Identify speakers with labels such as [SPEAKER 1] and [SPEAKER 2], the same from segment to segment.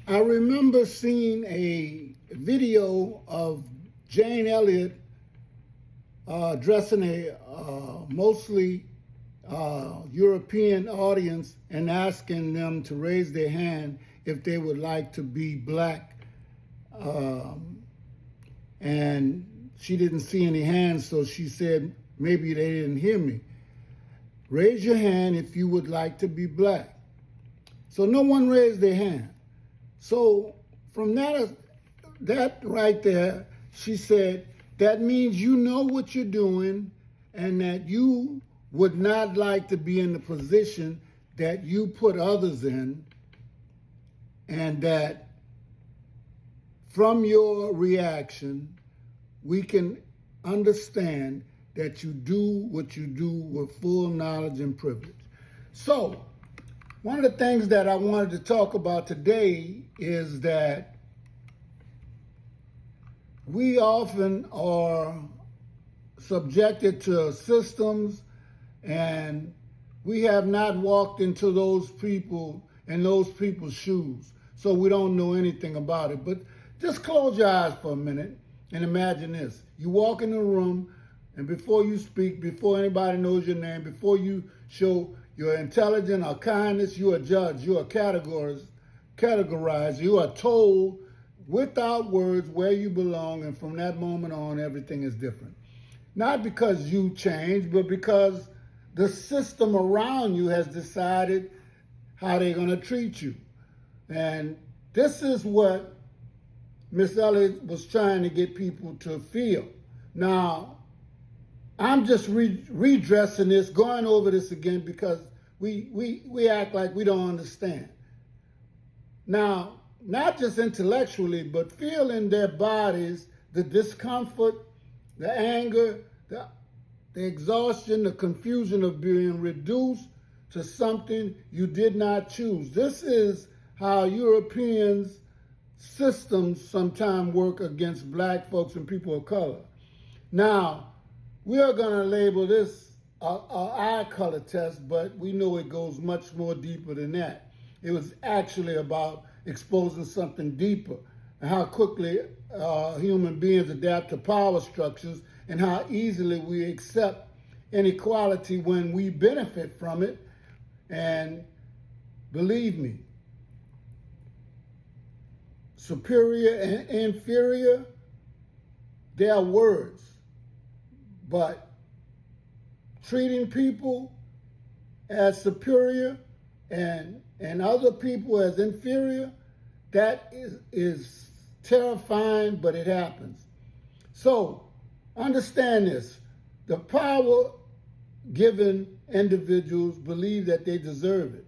[SPEAKER 1] I remember seeing a video of Jane Elliott addressing a mostly European audience and asking them to raise their hand if they would like to be black. And she didn't see any hands, so she said, maybe they didn't hear me. Raise your hand if you would like to be black. So no one raised their hand. So from that right there, she said, that means you know what you're doing and that you would not like to be in the position that you put others in, and that from your reaction, we can understand that you do what you do with full knowledge and privilege. So, one of the things that I wanted to talk about today is that we often are subjected to systems, and we have not walked into those people in those people's shoes, so we don't know anything about it. But just close your eyes for a minute and imagine this. You walk in a room, and before you speak, before anybody knows your name, before you show your intelligence or kindness, you are judged, you are categorized, you are told without words where you belong, and from that moment on, everything is different. Not because you changed, but because the system around you has decided how they're going to treat you. And this is what Miss Elliott was trying to get people to feel. Now, I'm just redressing this, going over this again, because we act like we don't understand. Now, not just intellectually, but feel in their bodies the discomfort, the anger, the exhaustion, the confusion of being reduced to something you did not choose. This is how Europeans' systems sometimes work against black folks and people of color. Now, we are going to label this a eye color test, but we know it goes much more deeper than that. It was actually about exposing something deeper, and how quickly human beings adapt to power structures, and how easily we accept inequality when we benefit from it. And believe me, superior and inferior, they are words, but treating people as superior and other people as inferior, that is terrifying, but it happens. So understand this. The power given individuals believe that they deserve it,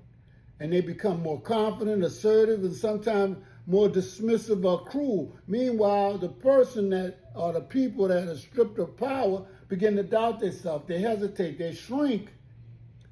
[SPEAKER 1] and they become more confident, assertive, and sometimes more dismissive or cruel. Meanwhile, the person that, or the people that are stripped of power, begin to doubt themselves. They hesitate, they shrink,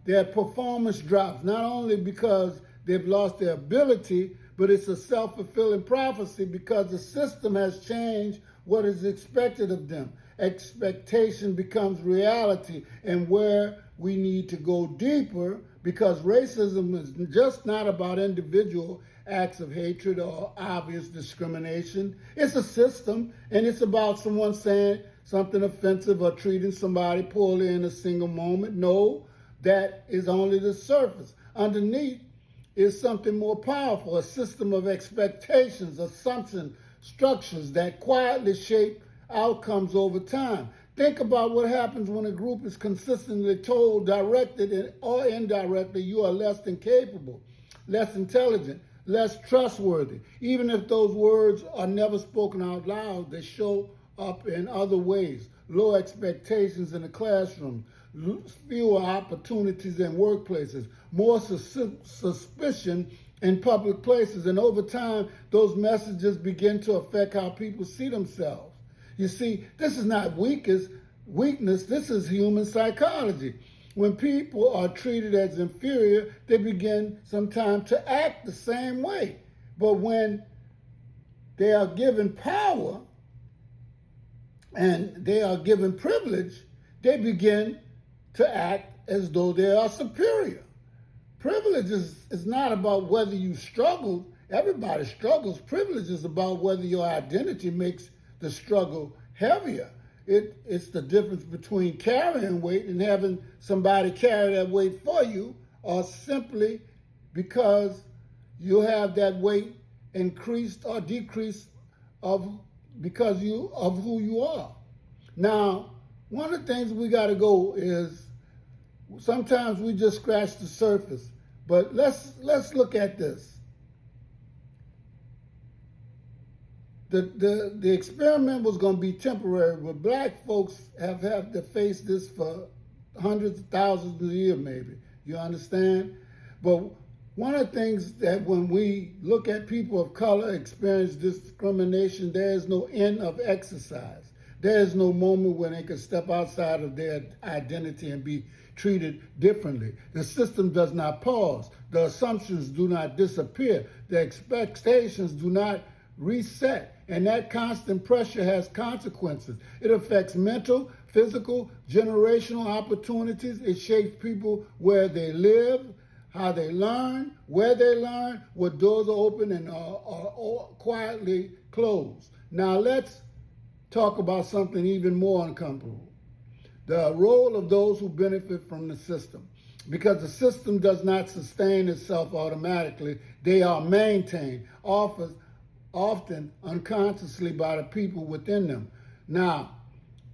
[SPEAKER 1] their performance drops, not only because they've lost their ability, but it's a self-fulfilling prophecy because the system has changed what is expected of them. Expectation becomes reality, and where we need to go deeper, because racism is just not about individual acts of hatred or obvious discrimination. It's a system, and it's about someone saying something offensive or treating somebody poorly in a single moment. No, that is only the surface. Underneath is something more powerful, a system of expectations, assumptions, structures that quietly shape outcomes over time. Think about what happens when a group is consistently told, directed or indirectly, you are less than capable, less intelligent, less trustworthy. Even if those words are never spoken out loud, they show up in other ways. Low expectations in the classroom, fewer opportunities in workplaces, more suspicion in public places. And over time, those messages begin to affect how people see themselves. You see, this is not weakness, this is human psychology. When people are treated as inferior, they begin sometimes to act the same way. But when they are given power and they are given privilege, they begin to act as though they are superior. Privilege is not about whether you struggled, everybody struggles. Privilege is about whether your identity makes the struggle heavier. It's the difference between carrying weight and having somebody carry that weight for you, or simply because you have that weight increased or decreased because of who you are. Now, one of the things we got to go is sometimes we just scratch the surface, but let's look at this. The experiment was going to be temporary, but black folks have had to face this for hundreds of thousands of years, maybe. You understand? But one of the things that when we look at people of color experience discrimination, there is no end of exercise. There is no moment when they can step outside of their identity and be treated differently. The system does not pause. The assumptions do not disappear. The expectations do not reset. And that constant pressure has consequences. It affects mental, physical, generational opportunities. It shapes people where they live, how they learn, where they learn, what doors are open and are quietly closed. Now let's talk about something even more uncomfortable. The role of those who benefit from the system. Because the system does not sustain itself automatically, they are maintained, often unconsciously by the people within them. Now,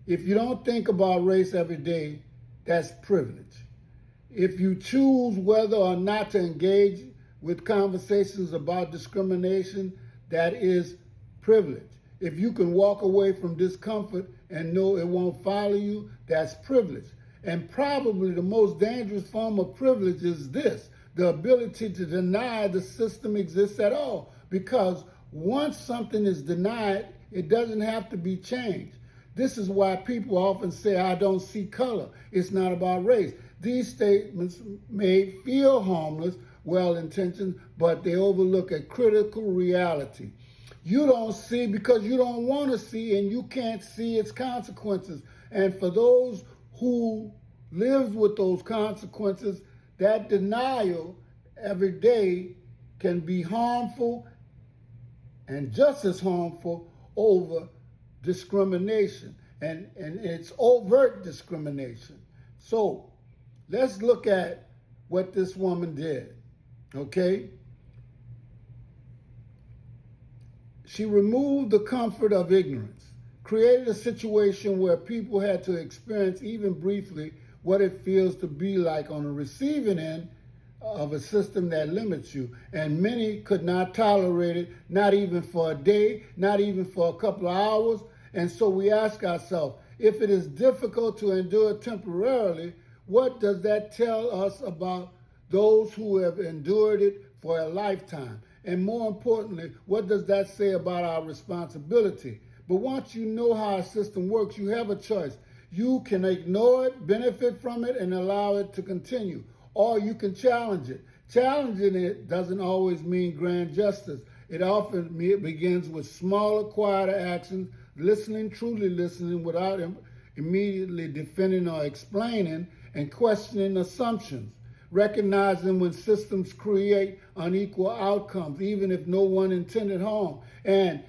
[SPEAKER 1] if you don't think about race every day, that's privilege. If you choose whether or not to engage with conversations about discrimination, that is privilege. If you can walk away from discomfort and know it won't follow you, that's privilege. And probably the most dangerous form of privilege is this, the ability to deny the system exists at all. Because once something is denied, it doesn't have to be changed. This is why people often say, I don't see color. It's not about race. These statements may feel harmless, well-intentioned, but they overlook a critical reality. You don't see because you don't want to see, and you can't see its consequences. And for those who live with those consequences, that denial every day can be harmful and just as harmful over discrimination. And it's overt discrimination. So let's look at what this woman did, okay? She removed the comfort of ignorance, created a situation where people had to experience even briefly what it feels to be like on the receiving end of a system that limits you. And many could not tolerate it, not even for a day, not even for a couple of hours. And so we ask ourselves, if it is difficult to endure temporarily, what does that tell us about those who have endured it for a lifetime? And more importantly, what does that say about our responsibility? But once you know how a system works, you have a choice. You can ignore it, benefit from it, and allow it to continue. Or you can challenge it. Challenging it doesn't always mean grand justice. It often begins with smaller, quieter actions, listening, truly listening without immediately defending or explaining, and questioning assumptions. Recognizing when systems create unequal outcomes, even if no one intended harm, and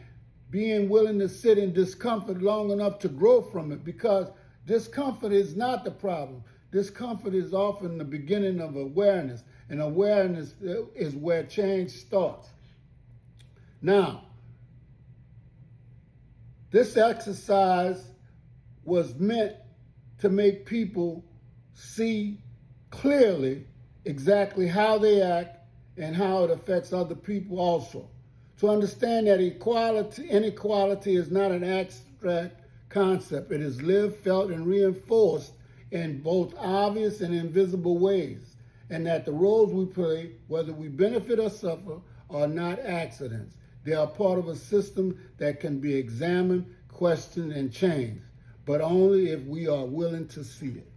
[SPEAKER 1] being willing to sit in discomfort long enough to grow from it, because discomfort is not the problem. Discomfort is often the beginning of awareness, and awareness is where change starts. Now, this exercise was meant to make people see clearly exactly how they act and how it affects other people also. To understand that inequality is not an abstract concept. It is lived, felt, and reinforced in both obvious and invisible ways. And that the roles we play, whether we benefit or suffer, are not accidents. They are part of a system that can be examined, questioned, and changed, but only if we are willing to see it.